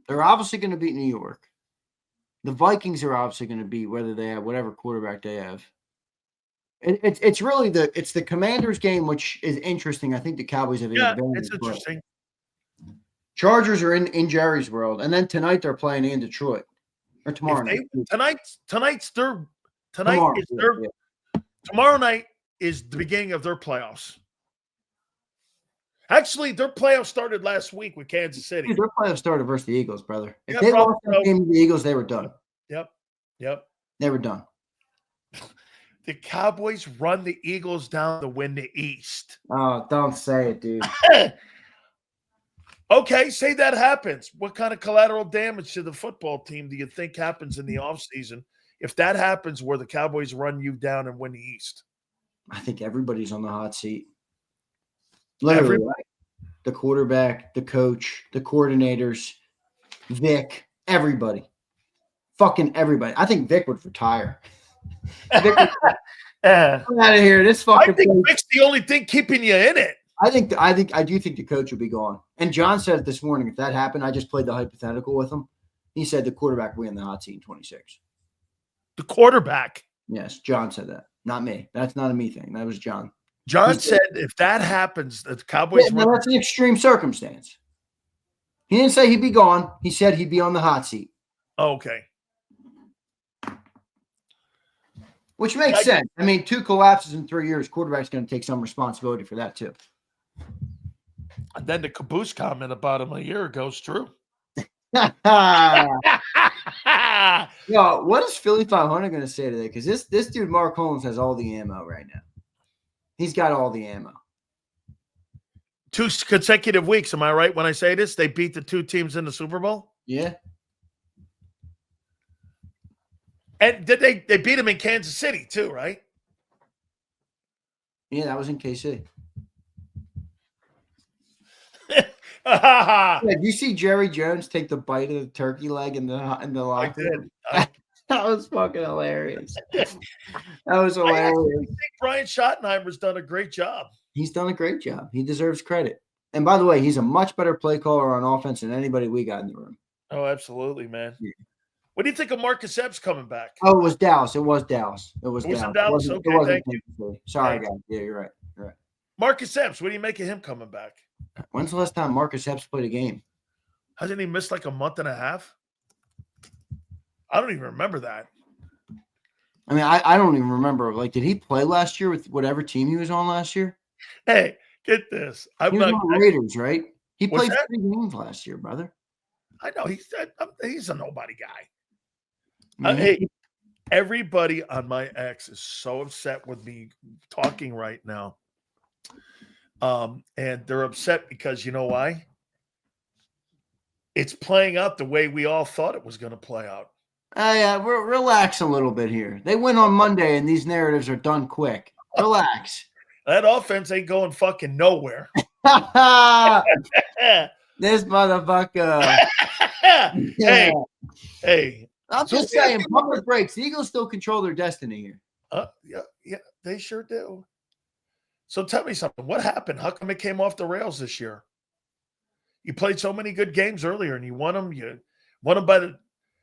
They're obviously going to beat New York. The Vikings are obviously going to beat whether they have whatever quarterback they have. It's really the Commanders game, which is interesting. I think the Cowboys have. Yeah, it's interesting. Chargers are in Jerry's world, and then tonight they're playing in Detroit or tomorrow night. Tomorrow night is the beginning of their playoffs. Actually, their playoffs started last week with Kansas City. Dude, their playoffs started versus the Eagles, brother. If they lost that game to the Eagles, they were done. Yep. They were done. The Cowboys run the Eagles down to win the East. Oh, don't say it, dude. Okay, say that happens. What kind of collateral damage to the football team do you think happens in the offseason if that happens where the Cowboys run you down and win the East? I think everybody's on the hot seat. Literally, the quarterback, the coach, the coordinators, Vic, everybody. Fucking everybody. I think Vic would retire. Vic would get out of here. This fucking I think Vic's the only thing keeping you in it. I do think the coach will be gone. And John said this morning, if that happened, I just played the hypothetical with him. He said the quarterback will be in the hot seat in 26. The quarterback? Yes, John said that. Not me. That's not a me thing. That was John. John said if that happens, the Cowboys no, that's an extreme circumstance. He didn't say he'd be gone. He said he'd be on the hot seat. Okay. Which makes sense. I mean, 2 collapses in 3 years, quarterback's going to take some responsibility for that too. And then the Caboose comment about him a year ago is true. Yo, what is Philly 500 going to say today? Because this dude, Mark Holmes, has all the ammo right now. He's got all the ammo. 2 consecutive weeks, am I right when I say this? They beat the 2 teams in the Super Bowl? Yeah. And did they beat them in Kansas City too, right? Yeah, that was in KC. Yeah, did you see Jerry Jones take the bite of the turkey leg in the locker room? I did. That was fucking hilarious. That was hilarious. I think Brian Schottenheimer's done a great job. He's done a great job. He deserves credit. And by the way, he's a much better play caller on offense than anybody we got in the room. Oh, absolutely, man. Yeah. What do you think of Marcus Epps coming back? Oh, it was Dallas. It was Dallas. It was Dallas. Okay, thank you. Sorry, guys. Yeah, you're right. You're right. Marcus Epps, what do you make of him coming back? When's the last time Marcus Epps played a game? Hasn't he missed like a month and a half? I don't even remember that. I mean, I don't even remember. Like, did he play last year with whatever team he was on last year? Hey, get this. He was on the Raiders, right? He played 3 games last year, brother. I know. He's a nobody guy. Hey, everybody on my ex is so upset with me talking right now. And they're upset because you know why? It's playing out the way we all thought it was going to play out. Yeah, relax a little bit here. They win on Monday, and these narratives are done quick. Relax. That offense ain't going fucking nowhere. This motherfucker. Hey. I'm just saying, public breaks. The Eagles still control their destiny here. Yeah, they sure do. So tell me something. What happened? How come it came off the rails this year? You played so many good games earlier, and you won them. You won them by the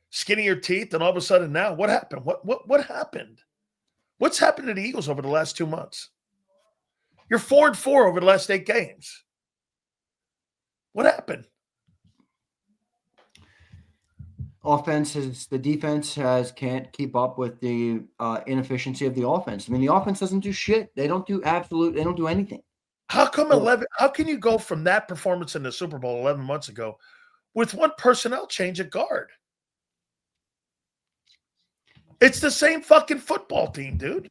skin of your teeth, and all of a sudden now, what happened? What happened? What's happened to the Eagles over the last 2 months? You're 4-4 over the last 8 games. What happened? The defense can't keep up with the inefficiency of the offense. I mean, the offense doesn't do shit. They don't do anything. How come how can you go from that performance in the Super Bowl 11 months ago with one personnel change at guard? It's the same fucking football team, dude.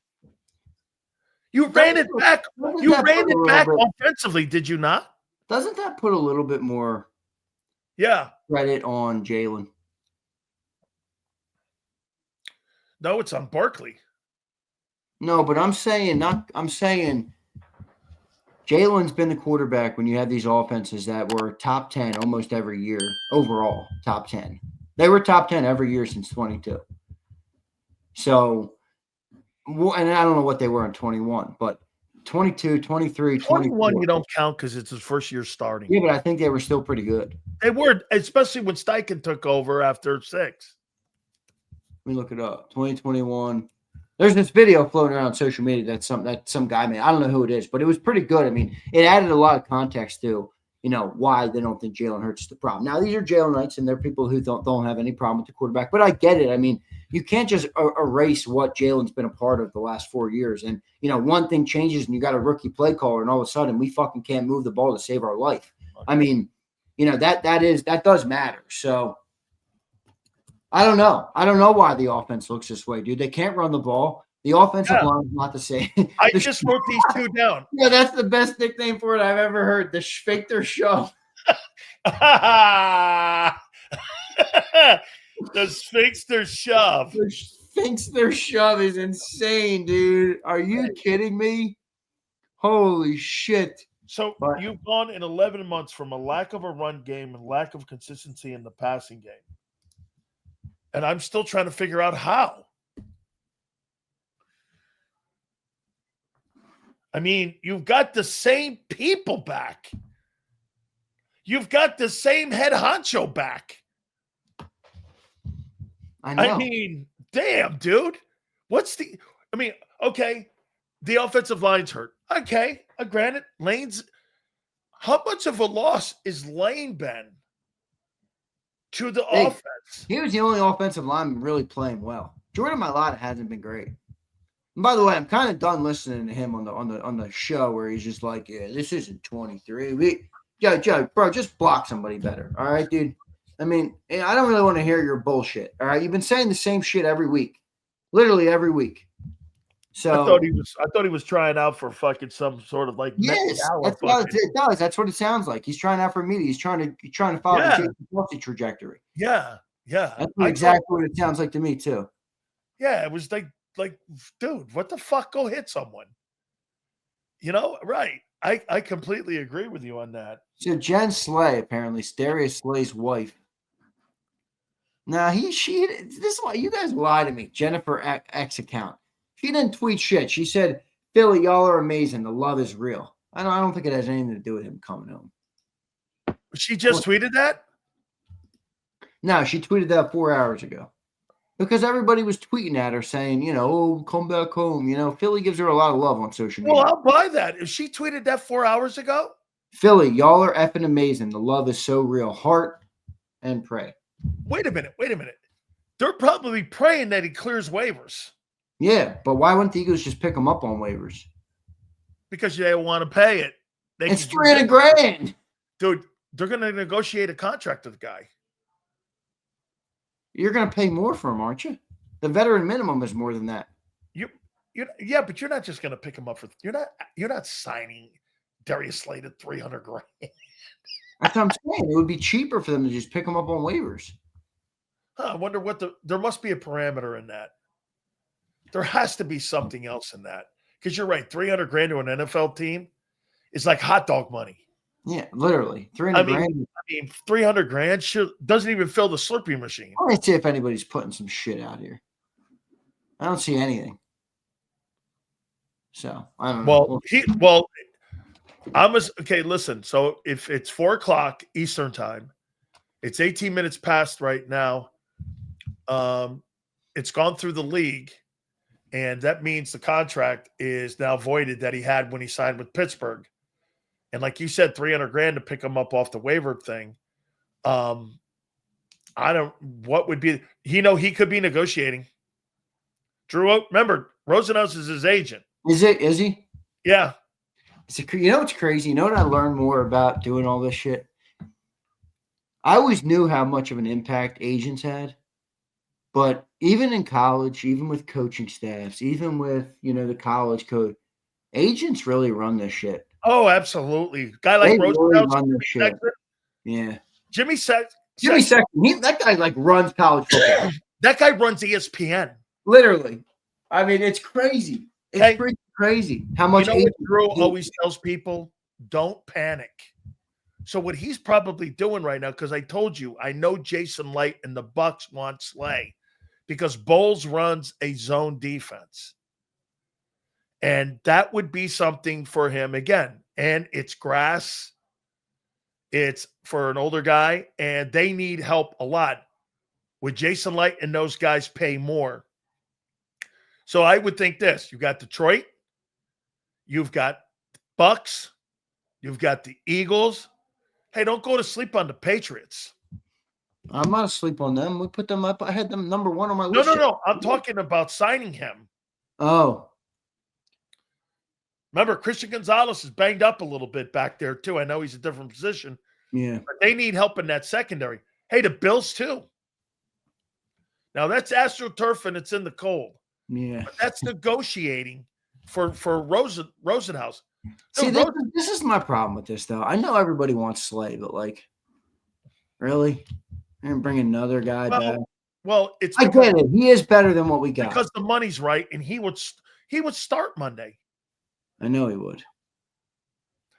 You ran it back. You ran it back offensively, did you not? Doesn't that put a little bit more credit on Jalen? No, it's on Barkley. No, but I'm saying Jalen's been the quarterback when you have these offenses that were top 10 almost every year, overall, top 10. They were top 10 every year since 22. So, and I don't know what they were in 21, but 22, 23, 21 you don't count because it's his first year starting. Yeah, but I think they were still pretty good. They were, especially when Steichen took over after 6. Let me look it up. 2021. There's this video floating around social media that some guy made. I don't know who it is, but it was pretty good. I mean, it added a lot of context to why they don't think Jalen Hurts is the problem. Now, these are Jalenites, and they're people who don't have any problem with the quarterback. But I get it. I mean, you can't just erase what Jalen's been a part of the last 4 years. And, one thing changes and you got a rookie play caller, and all of a sudden we fucking can't move the ball to save our life. I mean, that does matter. So I don't know. I don't know why the offense looks this way, dude. They can't run the ball. The offensive line is not the same. I just wrote these two down. Yeah, that's the best nickname for it I've ever heard. The Sphincter Shove. The Sphincter Shove. The Sphincter Shove is insane, dude. Are you kidding me? Holy shit. So you've gone in 11 months from a lack of a run game and lack of consistency in the passing game. And I'm still trying to figure out how. I mean, you've got the same people back. You've got the same head honcho back. I know. I mean, damn, dude. Okay, the offensive line's hurt. Okay, granted, Lane's – how much of a loss is Lane been to the offense? He was the only offensive lineman really playing well. Jordan Mailata hasn't been great. And by the way, I'm kind of done listening to him on the show where he's just like, yeah, this isn't 23. Joe, bro, just block somebody better. All right, dude. I mean, I don't really want to hear your bullshit. All right, you've been saying the same shit every week, literally every week. So I thought he was trying out for fucking some sort of like yes, that's what it does. That's what it sounds like. He's trying out for media. He's trying to follow the Jason Kelsey trajectory. Yeah. That's exactly what it sounds like to me too. Yeah, it was like, dude, what the fuck? Go hit someone. Right. I completely agree with you on that. So Jen Slay, apparently, Darius Slay's wife. Now this is why you guys lie to me. Jennifer X account. She didn't tweet shit. She said, "Philly, y'all are amazing. The love is real." I don't think it has anything to do with him coming home. She just tweeted that? No, she tweeted that 4 hours ago. Because everybody was tweeting at her saying, oh, come back home. Philly gives her a lot of love on social media. Well, I'll buy that. If she tweeted that 4 hours ago? Philly, y'all are effing amazing. The love is so real. Heart and pray. Wait a minute. They're probably praying that he clears waivers. Yeah, but why wouldn't the Eagles just pick him up on waivers? Because they want to pay it. It's $300,000. Dude, they're going to negotiate a contract with the guy. You're going to pay more for him, aren't you? The veteran minimum is more than that. Yeah, but you're not just going to pick him up for. You're not signing Darius Slay to $300,000. That's what I'm saying. It would be cheaper for them to just pick him up on waivers. I wonder there must be a parameter in that. There has to be something else in that because you're right. $300,000 to an NFL team is like hot dog money. Yeah, literally $300,000. I mean, $300,000 doesn't even fill the Slurpee machine. Let's see if anybody's putting some shit out here. I don't see anything. So I don't know. Okay. Listen. So if it's 4:00 Eastern time, it's 18 minutes past right now. It's gone through the league, and that means the contract is now voided that he had when he signed with Pittsburgh. And like you said, $300,000 to pick him up off the waiver thing. What would be, he could be negotiating. Drew, remember, Rosenhaus is his agent. Is he? Yeah. What's crazy? You know what I learned more about doing all this shit? I always knew how much of an impact agents had. But even in college, even with coaching staffs, even with, the college code, agents really run this shit. Oh, absolutely. Guy like Rosenhaus. Yeah. Jimmy Sexton. That guy runs college football. That guy runs ESPN. Literally. I mean, it's crazy. It's pretty crazy how much. What Drew always tells people? Don't panic. So what he's probably doing right now, because I told you, I know Jason Light and the Bucs want Slay because Bowles runs a zone defense. And that would be something for him again. And it's grass. It's for an older guy, and they need help a lot. With Jason Light and those guys pay more. So I would think this. You've got Detroit. You've got Bucs. You've got the Eagles. Hey, don't go to sleep on the Patriots. I'm not asleep on them. We put them up. I had them number 1 on my list. No. I'm talking about signing him. Oh. Remember, Christian Gonzalez is banged up a little bit back there, too. I know he's a different position. Yeah. But they need help in that secondary. Hey, the Bills, too. Now, that's AstroTurf, and it's in the cold. Yeah. But that's negotiating for Rosenhaus. See, this is my problem with this, though. I know everybody wants Slay, but, like, really? And bring another guy back? Well, I get it. He is better than what we got. Because the money's right, and he would start Monday. I know he would.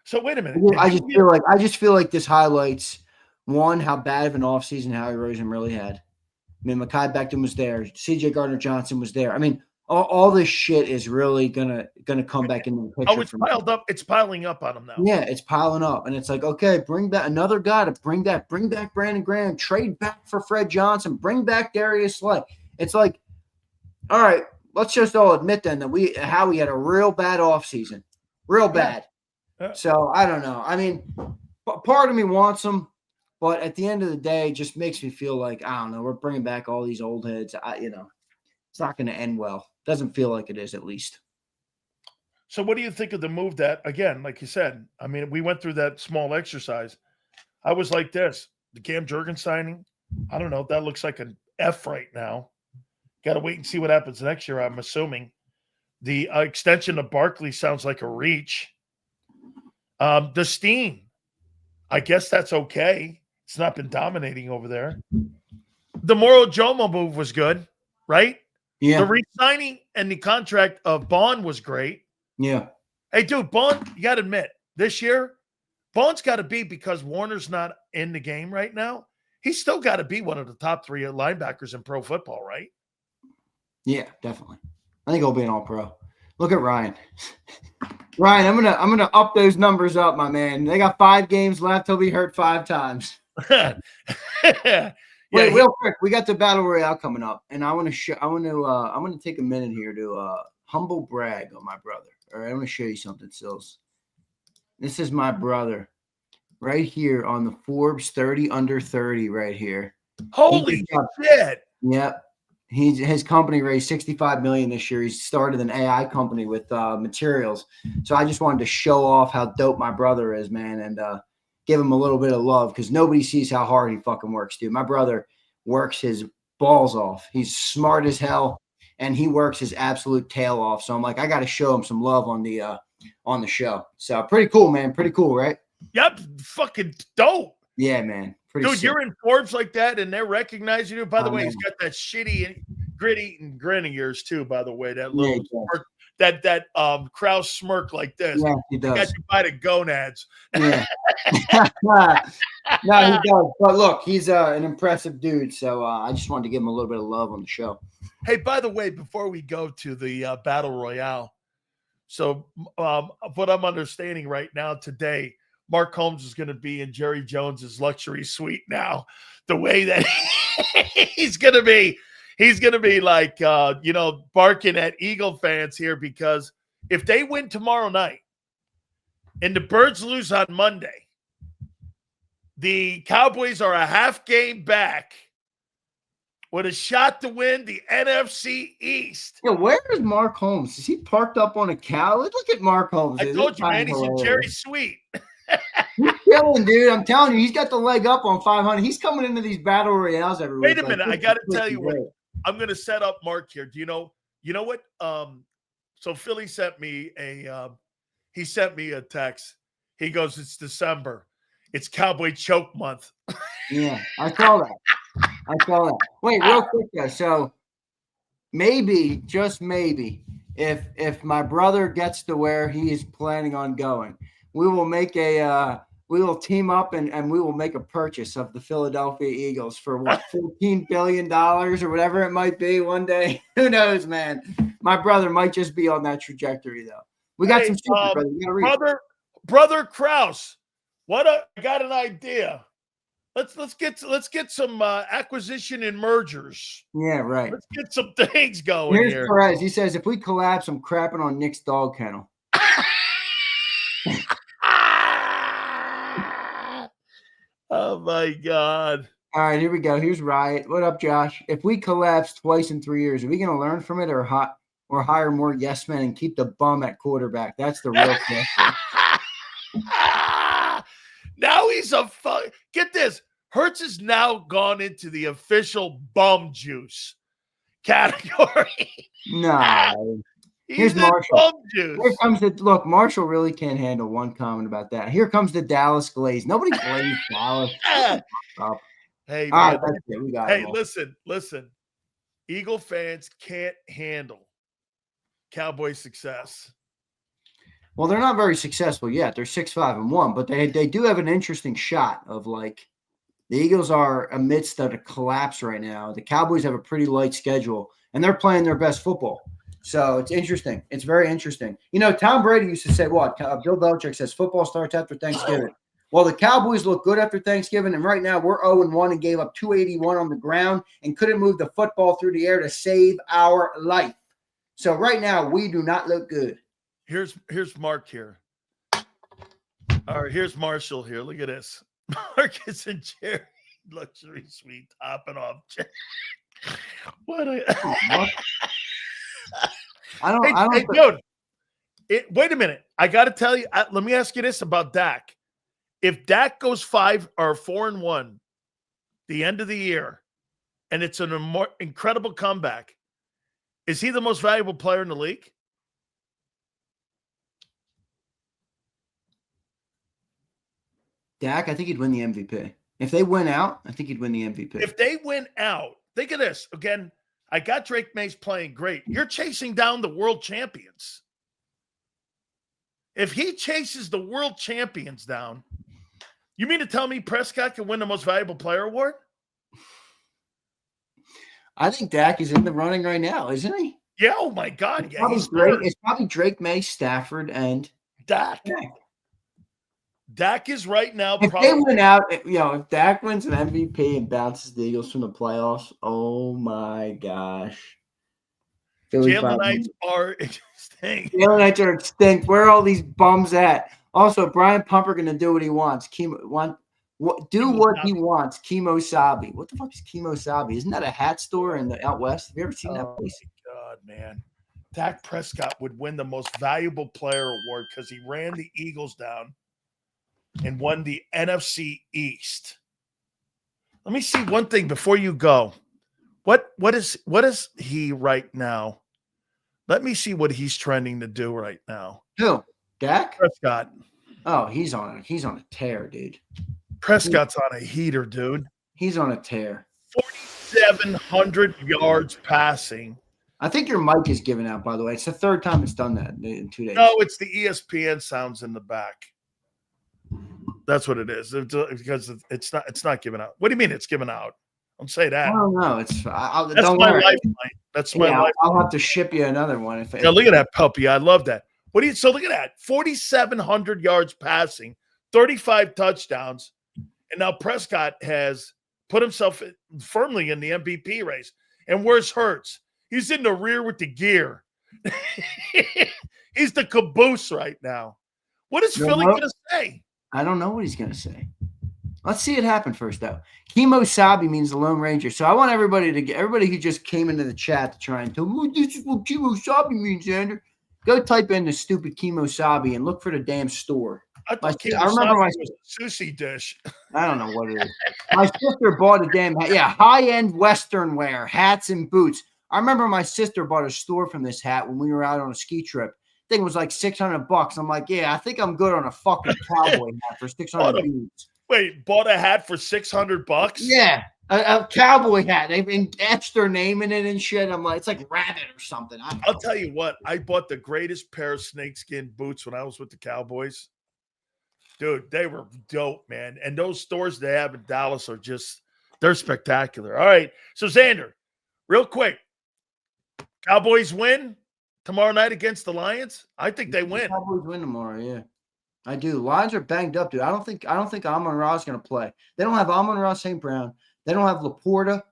So wait a minute. I just feel like this highlights, one, how bad of an offseason Howie Roseman really had. I mean, Mekhi Becton was there. C.J. Gardner-Johnson was there. I mean, all this shit is really gonna come back into the picture. Oh, it's piled up. It's piling up on him now. Yeah, it's piling up, and it's like, okay, bring back another guy to bring back Brandon Graham, trade back for Fred Johnson, bring back Darius Slay. It's like, all right, let's just all admit then that Howie had a real bad offseason, real bad. Yeah. So I don't know. I mean, part of me wants him, but at the end of the day, it just makes me feel like, I don't know, we're bringing back all these old heads. It's not going to end well. Doesn't feel like it is, at least. So what do you think of the move that, again, like you said, I mean, we went through that small exercise. I was like this, the Cam Jurgens signing, I don't know, that looks like an F right now. Got to wait and see what happens next year, I'm assuming. The extension of Barkley sounds like a reach. The Steen, I guess that's okay. It's not been dominating over there. The Moro Jomo move was good, right? Yeah. The re-signing and the contract of Bond was great. Yeah. Hey, dude, Bond, you got to admit, this year, Bond's got to be, because Warner's not in the game right now, he's still got to be one of the top 3 linebackers in pro football, right? Yeah, definitely. I think he'll be an all-pro. Look at Ryan. Ryan, I'm gonna up those numbers up, my man. They got 5 games left. He'll be hurt 5 times. Wait, real quick, we got the Battle Royale coming up, and I'm gonna take a minute here to humble brag on my brother. All right, I'm gonna show you something, Silz. This is my brother right here on the Forbes 30 under 30 right here. Holy shit! Yep. His company raised $65 million this year. He's started an AI company with materials. So I just wanted to show off how dope my brother is, man, and give him a little bit of love, because nobody sees how hard he fucking works, dude. My brother works his balls off. He's smart as hell, and he works his absolute tail off. So I'm like, I got to show him some love on the show. So pretty cool, man. Pretty cool, right? Yep, fucking dope. Yeah, man. Pretty dude, sick. You're in Forbes like that, and they're recognizing you. By the way, know. he's got that shitty and gritty and grin of yours too. By the way, that little Yeah, that Krause smirk like this. Yeah, he does. Got you by the gonads. Yeah. No, he does. But look, he's an impressive dude. So I just wanted to give him a little bit of love on the show. Hey, by the way, before we go to the Battle Royale, so what I'm understanding right now today, Mark Holmes is going to be in Jerry Jones's luxury suite now. The way that he's going to be like, barking at Eagle fans here, because if they win tomorrow night and the Birds lose on Monday, the Cowboys are a half game back with a shot to win the NFC East. Yeah, where is Mark Holmes? Is he parked up on a cow? Look at Mark Holmes. I told you, man, he's in Jerry's suite. He's killing, dude. I'm telling you, he's got the leg up on 500. He's coming into these battle royales every week. Wait a minute. I got to tell you what. I'm going to set up Mark here. Do you know what? So Philly sent me a text. He goes, it's December. It's Cowboy Choke Month. Yeah, I saw that. Wait, real quick though. So maybe, just maybe, if my brother gets to where he is planning on going, we will team up and we will make a purchase of the Philadelphia Eagles for what, $14 billion or whatever it might be one day. Who knows, man? My brother might just be on that trajectory though. We got some super, brother Krause. I got an idea. Let's get some acquisition and mergers. Yeah, right. Let's get some things going. Here's here. Perez. He says, if we collapse, I'm crapping on Nick's dog kennel. Oh my God. All right, here we go. Here's Riot. What up, Josh? If we collapse twice in 3 years, are we going to learn from it or hire more yes men and keep the bum at quarterback? That's the real question. Now he's a get this. Hertz has now gone into the official bum juice category. No. He's Marshall. Bum juice. Here comes look, Marshall really can't handle one comment about that. Here comes the Dallas glaze. Nobody glazed Dallas. Hey, all man. right, we got hey, listen. Eagle fans can't handle Cowboys success. Well, they're not very successful yet. They're 6-5-1, but they do have an interesting shot of like the Eagles are amidst a collapse right now. The Cowboys have a pretty light schedule, and they're playing their best football. So it's interesting. It's very interesting. You know, Tom Brady used to say what? Bill Belichick says football starts after Thanksgiving. Well, the Cowboys look good after Thanksgiving, and right now we're 0-1 and gave up 281 on the ground and couldn't move the football through the air to save our life. So right now we do not look good. Here's Mark here. All right, here's Marshall here. Look at this. Marcus and Jerry luxury suite topping off. What a dude. Wait a minute. I got to tell you. Let me ask you this about Dak. If Dak goes 4-1, the end of the year, and it's an incredible comeback, is he the most valuable player in the league? Dak, I think he'd win the MVP. If they win out, I think he'd win the MVP. If they win out, think of this. Again, I got Drake Mays playing great. You're chasing down the world champions. If he chases the world champions down, you mean to tell me Prescott can win the most valuable player award? I think Dak is in the running right now, isn't he? Yeah, oh my God. Yeah, it's probably Drake May, Stafford, and Dak. Dak is right now. If they win out, if Dak wins an MVP and bounces the Eagles from the playoffs, oh my gosh. Jalen Knights are extinct. Jalen Knights are extinct. Where are all these bums at? Also, Brian Pumper going to do what he wants. What he wants. Kimo Sabi. What the fuck is Kimo Sabi? Isn't that a hat store in the out west? Have you ever seen that place? God, man. Dak Prescott would win the most valuable player award because he ran the Eagles down and won the NFC East. Let me see one thing before you go. What is he right now? Let me see what he's trending to do right now. Who? Dak? Prescott. Oh, he's on a tear, dude. Prescott's on a heater, dude. He's on a tear. 4,700 yards passing. I think your mic is giving out, by the way. It's the third time it's done that in 2 days. No, it's the ESPN sounds in the back. That's what it is. Because it's not giving out. What do you mean it's giving out? Don't say that. I don't know. That's my lifeline. That's my lifeline. I'll have to ship you another one. Look at that puppy. I love that. So look at that. 4,700 yards passing, 35 touchdowns. And now Prescott has put himself firmly in the MVP race. And where's Hurts? He's in the rear with the gear. He's the caboose right now. What is Philly going to say? I don't know what he's going to say. Let's see it happen first, though. Kimo Sabi means the Lone Ranger. So I want everybody who just came into the chat to try and tell me, this is what Kimo Sabi means, Zander. Go type in the stupid Kimo Sabi and look for the damn store. I remember my sushi dish. I don't know what it is. My sister bought a damn high-end Western wear, hats and boots. I remember my sister bought a store from this hat when we were out on a ski trip. I think it was like $600. I'm like, yeah, I think I'm good on a fucking cowboy hat for $600. Wait, bought a hat for $600? Yeah, a cowboy hat. They've etched their name in it and shit. I'm like, it's like rabbit or something. I'll tell you what, I bought the greatest pair of snakeskin boots when I was with the Cowboys. Dude, they were dope, man. And those stores they have in Dallas are they're spectacular. All right. So, Zander, real quick. Cowboys win tomorrow night against the Lions? I think they win. Cowboys win tomorrow, yeah. I do. Lions are banged up, dude. I don't think Amon-Ra is going to play. They don't have Amon-Ra St. Brown. They don't have Laporta.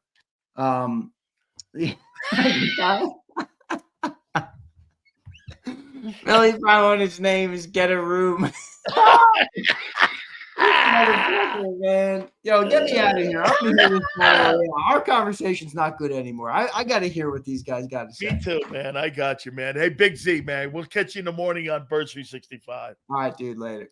Really, probably his name is Get a Room. Man, yo, get me out of here. I'm gonna hear this all the way out. Our conversation's not good anymore. I got to hear what these guys got to say. Me too, man. I got you, man. Hey, Big Z, man. We'll catch you in the morning on Birds 365. All right, dude. Later.